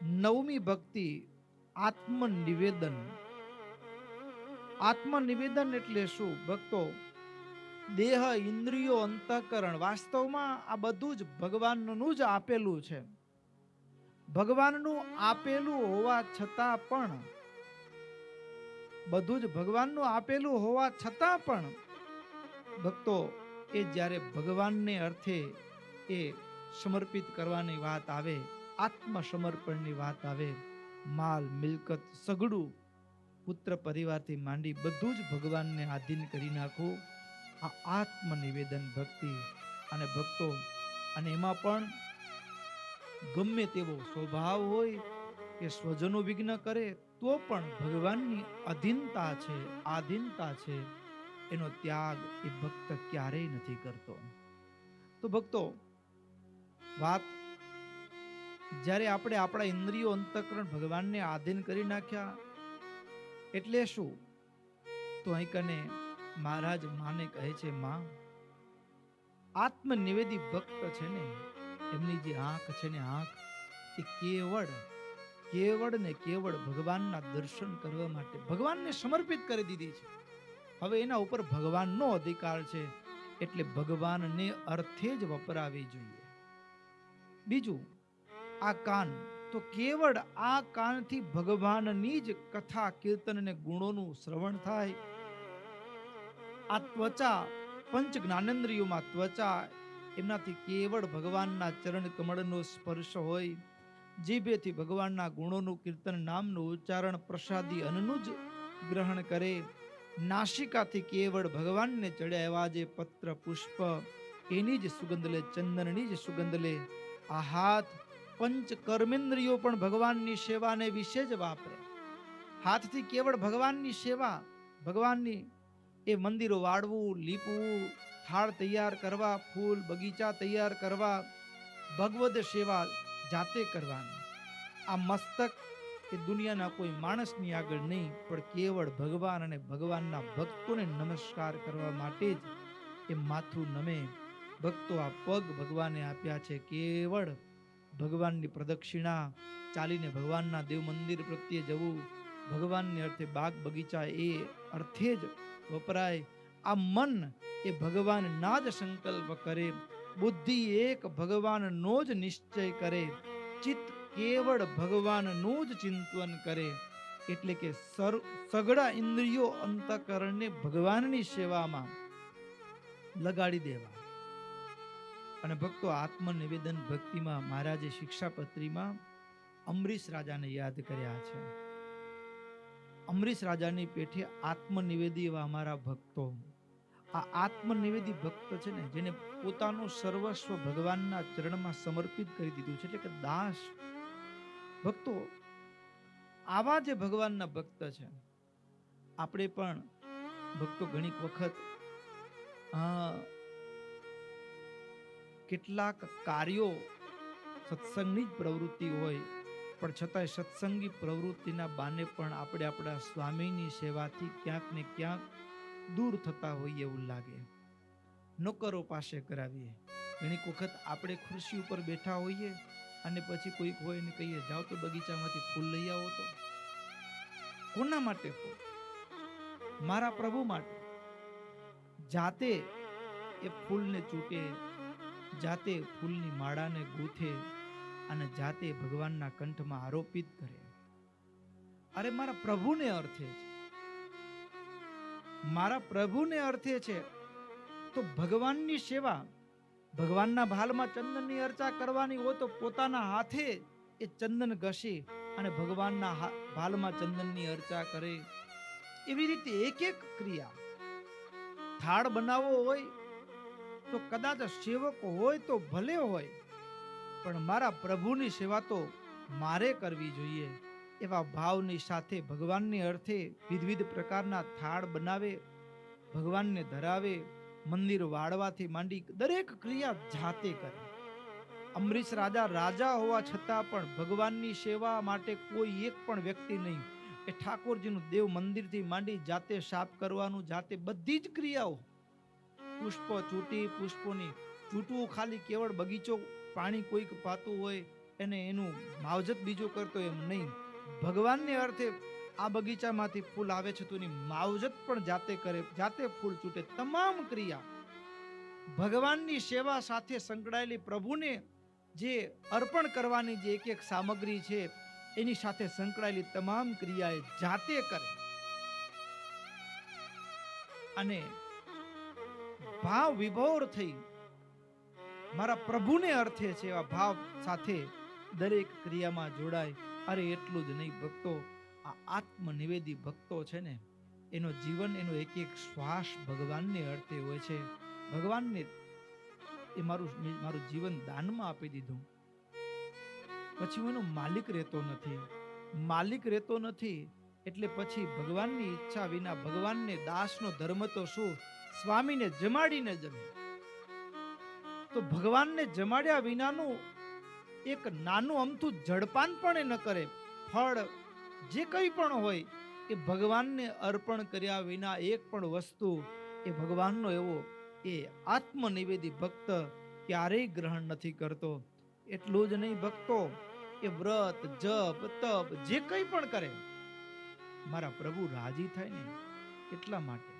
નવમી ભક્તિ આત્મનિવેદન. આત્મનિવેદન એટલે શું ભક્તો? દેહ, ઇન્દ્રિયો, અંતઃકરણ, વાસ્તવમાં આ બધું જ ભગવાનનું જ આપેલું છે. ભગવાનનું આપેલું હોવા છતાં પણ, બધું જ ભગવાનનું આપેલું હોવા છતાં પણ ભક્તો, એ જ્યારે ભગવાનને અર્થે એ સમર્પિત કરવાની વાત આવે, આત્મસમર્પણની વાત આવે, માલ મિલકત સગડું, પુત્ર પરિવારથી માંડી બધું જ ભગવાનને આધીન કરી નાખવું, આ આત્મનિવેદન ભક્તિ. અને ભક્તો, અને એમાં પણ ગમે તેવો સ્વભાવ હોય કે સ્વજનો વિઘ્ન કરે તો પણ ભગવાનની અધીનતા છે, આધીનતા છે, એનો ત્યાગ એ ભક્ત ક્યારેય નથી કરતો. તો ભક્તો, વાત જ્યારે આપણે આપણા ઇન્દ્રિયો અંતઃકરણ ભગવાનને આધીન કરી નાખ્યા એટલે શું? તો અહીં કને મહારાજ માને કહે છે, માં, આત્મનિવેદી ભક્ત છે ને, એમની જે આંખ છે ને, આંખ એ કેવળ ને કેવળ ભગવાનના દર્શન કરવા માટે ભગવાનને સમર્પિત કરી દીધી છે. હવે એના ઉપર ભગવાનનો અધિકાર છે, એટલે ભગવાનને અર્થે જ વપરાવી જોઈએ. બીજું, આ કાન, તો કેવળ આ કાનથી ભગવાનની જ કથા કીર્તન અને ગુણોનું શ્રવણ થાય. આ ત્વચા, પંચ જ્ઞાનેન્દ્રિયોમાં ત્વચા, એમનાથી કેવળ ભગવાનના ચરણ કમળનો સ્પર્શ હોય. જીભેથી ભગવાનના ગુણોનું કીર્તન, નામનું ઉચ્ચારણ, પ્રસાદી અન્નનું જ ગ્રહણ કરે. નાસિકાથી કેવળ ભગવાનને ચડ્યા એવા જે પત્ર પુષ્પ એની જ સુગંધ લે, ચંદનની જ સુગંધ લે. આ હાથ, પંચ કર્મેન્દ્રિયો પણ ભગવાનની સેવાને વિશે જ વાપરે. હાથથી કેવળ ભગવાનની સેવા, ભગવાનની એ મંદિરો વાળવું, લીપવું, થાળ તૈયાર કરવા, ફૂલ બગીચા તૈયાર કરવા, ભગવદ સેવા જાતે કરવાની. આ મસ્તક એ દુનિયાના કોઈ માણસની આગળ નહીં, પણ કેવળ ભગવાન અને ભગવાનના ભક્તોને નમસ્કાર કરવા માટે જ એ માથું નમે. ભક્તો, આ પગ ભગવાને આપ્યા છે, કેવળ ભગવાનની પ્રદક્ષિણા ચાલીને ભગવાનના દેવ મંદિર પ્રત્યે જવું, ભગવાનને અર્થે બાગ બગીચા એ અર્થે જ વપરાય. આ મન એ ભગવાનના જ સંકલ્પ કરે, બુદ્ધિ એક ભગવાનનો જ નિશ્ચય કરે, ચિત્ત કેવળ ભગવાનનું જ ચિંતન કરે. એટલે કે સગડા ઇન્દ્રિયો અંતઃકરણને ભગવાનની સેવામાં લગાડી દેવા. અને ભક્તો, આત્મનિવેદન ભક્તિમાં મહારાજે શિક્ષાપત્રીમાં અમરીશ રાજાને યાદ કર્યા છે. અમરીશ રાજાની પેઠે આત્મનિવેદી એવા અમારા ભક્તો. આ આત્મનિવેદી ભક્ત છે ને, જેને પોતાનું સર્વસ્વ ભગવાનના ચરણમાં સમર્પિત કરી દીધું છે, એટલે કે દાસ. ભક્તો, આવા જે ભગવાનના ભક્ત છે, આપણે પણ ભક્તો ઘણીક વખત કેટલાક કાર્યો સત્સંગની જ પ્રવૃત્તિ હોય, પણ છતાંય સત્સંગી પ્રવૃત્તિના બાને પણ આપણે આપણા સ્વામીની સેવાથી ક્યાંક ને ક્યાંક દૂર થતા હોઈએ એવું લાગે. નોકરો પાસે કરાવીએ. ઘણીક વખત આપણે ખુરશી ઉપર બેઠા હોઈએ અને પછી કોઈક હોય ને કહીએ, જાઓ તો બગીચામાંથી ફૂલ લઈ આવો. તો કોના માટે ફૂલ? મારા પ્રભુ માટે. જાતે એ ફૂલને ચૂંટે, જાતે ફૂલની માળાને ગૂંથે અને જાતે ભગવાનના કંઠમાં આરોપિત કરે. અરે મારા પ્રભુને અર્થે છે, મારા પ્રભુને અર્થે છે. તો ભગવાનની સેવા, ભગવાનના ભાલમાં ચંદનની અર્ચા કરવાની હોય તો પોતાના હાથે એ ચંદન ઘસી અને ભગવાનના ભાલમાં ચંદનની અર્ચા કરે. એવી રીતે એક એક ક્રિયા. થાળ બનાવવો હોય તો કદાચ સેવક હોય તો ભલે હોય, પણ મારા પ્રભુની સેવા તો મારે કરવી જોઈએ. એવા ભાવની સાથે ભગવાનની અર્થે વિવિધ પ્રકારના થાળ બનાવે, ભગવાનને ધરાવે, મંદિર વાળવાથી માંડી દરેક ક્રિયા જાતે કરે. અમરીશ રાજા હોવા છતાં પણ ભગવાનની સેવા માટે કોઈ એક પણ વ્યક્તિ નહીં. એ ઠાકોરજીનું દેવ મંદિરથી માંડી જાતે સાફ કરવાનું, જાતે બધી જ ક્રિયાઓ. પુષ્પોની ચૂંટવું, ખાલી કેવળ બગીચો પાણી કોઈક પાતું હોય એને એનું માવજત બીજો કરતો એમ નહીં. ભગવાનને અર્થે આ બગીચામાંથી ફૂલ આવે છે તો એની માવજત પણ જાતે કરે, જાતે ફૂલ છૂટે. તમામ ક્રિયા ભગવાનની સેવા સાથે સંકળાયેલી, પ્રભુને જે અર્પણ કરવાની જે એક એક સામગ્રી છે એની સાથે સંકળાયેલી તમામ ક્રિયા એ જાતે કરે. અને ભાવ વિભોર થઈ મારા પ્રભુને અર્થે છે એવા ભાવ સાથે દરેક ક્રિયામાં જોડાય. અરે એટલું જ નહીં ભક્તો, આ આત્મનિવેદી ભક્તો છે ને, એનો જીવન, એનો એક એક શ્વાસ ભગવાનને અર્થે હોય છે. ભગવાનને એ મારું જીવન દાનમાં આપી દીધું, પછી હું એનો માલિક રહેતો નથી. માલિક રહેતો નથી એટલે પછી ભગવાનની ઈચ્છા વિના, ભગવાનને દાસનો ધર્મ તો શું, સ્વામીને જમાડીને જમે. તો ભગવાનને જમાડ્યા વિનાનું એક નાનું અમથું જળપાન પણ એ ન કરે. ફળ જે કંઈ પણ હોય એ ભગવાનને અર્પણ કર્યા વિના એક પણ વસ્તુ એ ભગવાનનો એવો એ આત્મનિવેદી ભક્ત ક્યારેય ગ્રહણ નથી કરતો. એટલું જ નહીં ભક્તો, એ વ્રત, જપ, તપ જે કંઈ પણ કરે મારા પ્રભુ રાજી થાય ને એટલા માટે.